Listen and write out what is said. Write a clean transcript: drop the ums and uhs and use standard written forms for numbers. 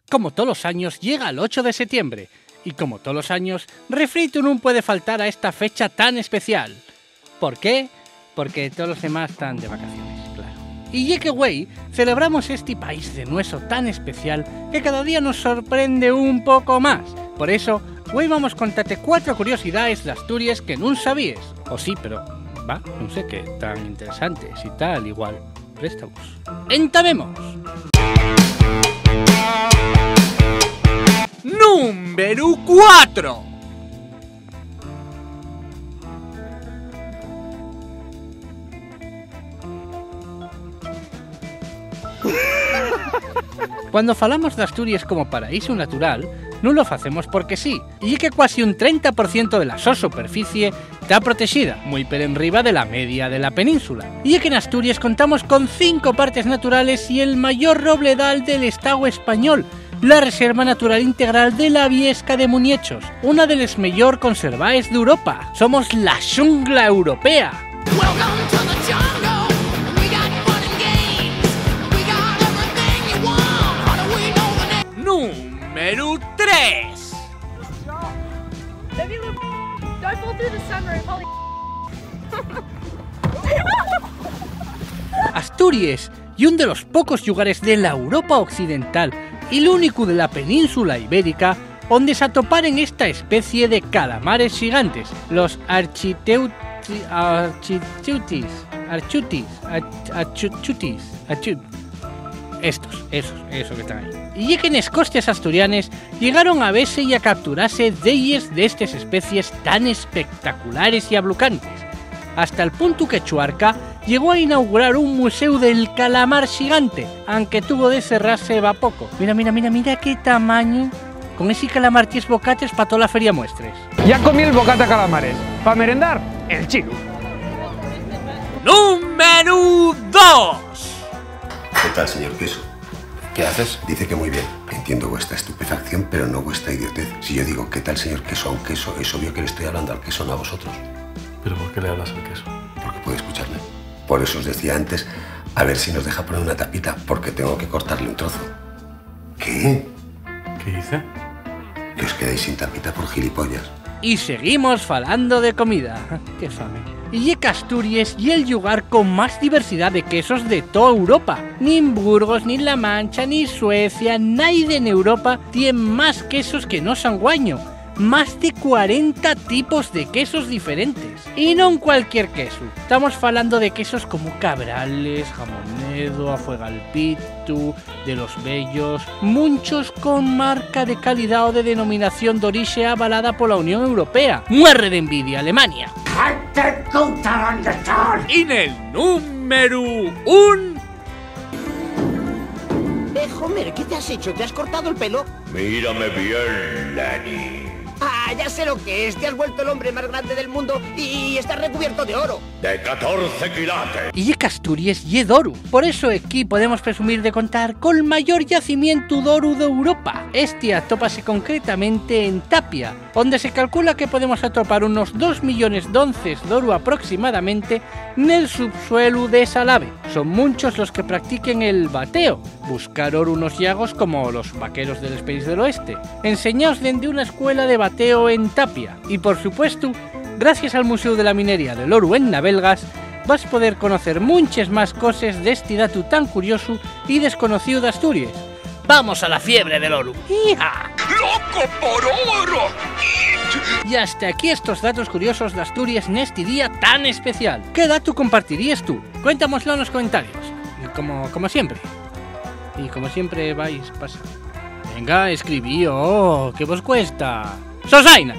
como todos los años, llega el 8 de septiembre. Y como todos los años, Refritu no puede faltar a esta fecha tan especial. ¿Por qué? Porque todos los demás están de vacaciones, claro. Y ya que güey, celebramos este país de nuestro tan especial que cada día nos sorprende un poco más. Por eso, hoy vamos a contarte 4 curiosidades de Asturias que no sabías. O sí, pero va, no sé qué tan interesantes y tal, igual. Préstamos. ¡Entabemos! Número 4. Cuando falamos de Asturias como paraíso natural, non lo facemos porque sí, y que casi un 30% de la súa superficie está protegida, muy per enriba de la media de la península. Y que en Asturias contamos con 5 parques naturales y el mayor robledal del Estado español, la Reserva Natural Integral de la Viesca de Muniechos, una de las mejor conservaes de Europa. Somos la xungla europea. Número 3. Asturias y uno de los pocos lugares de la Europa occidental y el único de la península ibérica donde se atoparen esta especie de calamares gigantes, los archutis, esos que están ahí. Y que en las costas asturianas llegaron a verse y a capturarse deyes de estas especies tan espectaculares y ablucantes, hasta el punto que Chuarca llegó a inaugurar un museo del calamar gigante, aunque tuvo de cerrarse va poco. Mira qué tamaño. Con ese calamar 10 bocates para toda la feria muestres. Ya comí el bocata calamares. Para merendar, el chiru. Número 2. ¿Qué tal, señor Queso? ¿Qué haces? Dice que muy bien. Entiendo vuestra estupefacción, pero no vuestra idiotez. Si yo digo ¿qué tal, señor Queso? A un queso, es obvio que le estoy hablando al queso, no a vosotros. ¿Pero por qué le hablas al queso? Porque puede escucharme. Por eso os decía antes, a ver si nos deja poner una tapita, porque tengo que cortarle un trozo. ¿Qué? ¿Qué hice? Que os quedéis sin tapita por gilipollas. Y seguimos falando de comida. ¡Qué fame! Y que Asturias y el lugar con más diversidad de quesos de toda Europa. Ni en Burgos, ni en La Mancha, ni Suecia, nadie en Europa tiene más quesos que no Sanguaño. Más de 40 tipos de quesos diferentes. Y no en cualquier queso. Estamos hablando de quesos como Cabrales, Jamonedo, Afuegalpitu, de los Bellos, muchos con marca de calidad o de denominación de origen avalada por la Unión Europea. ¡Muere de envidia, Alemania! Y en el número 1. Homer, ¿qué te has hecho? ¿Te has cortado el pelo? Mírame bien, Lenny. Ah, ya sé lo que es. Te has vuelto el hombre más grande del mundo y estás recubierto de oro. De 14 quilates. Y que Asturias y d'oro. Por eso aquí podemos presumir de contar con el mayor yacimiento d'oro de Europa. Este atópase concretamente en Tapia, donde se calcula que podemos atopar unos 2 millones de onces de oro aproximadamente en el subsuelo de esa lave. Son muchos los que practiquen el bateo, buscar oro unos llagos como los vaqueros del país del oeste, enseñados desde una escuela de bateo en Tapia. Y por supuesto, gracias al Museo de la Minería del Oro en Navelgas, vas a poder conocer muchas más cosas de este dato tan curioso y desconocido de Asturias. ¡Vamos a la fiebre del oro! ¡Hija! ¡Loco por oro! Y hasta aquí estos datos curiosos de Asturias en este día tan especial. ¿Qué dato compartirías tú? Cuéntamoslo en los comentarios. Y como siempre. Y como siempre vais pasar. Venga, escribí, ¿qué vos cuesta? ¡Sosainas!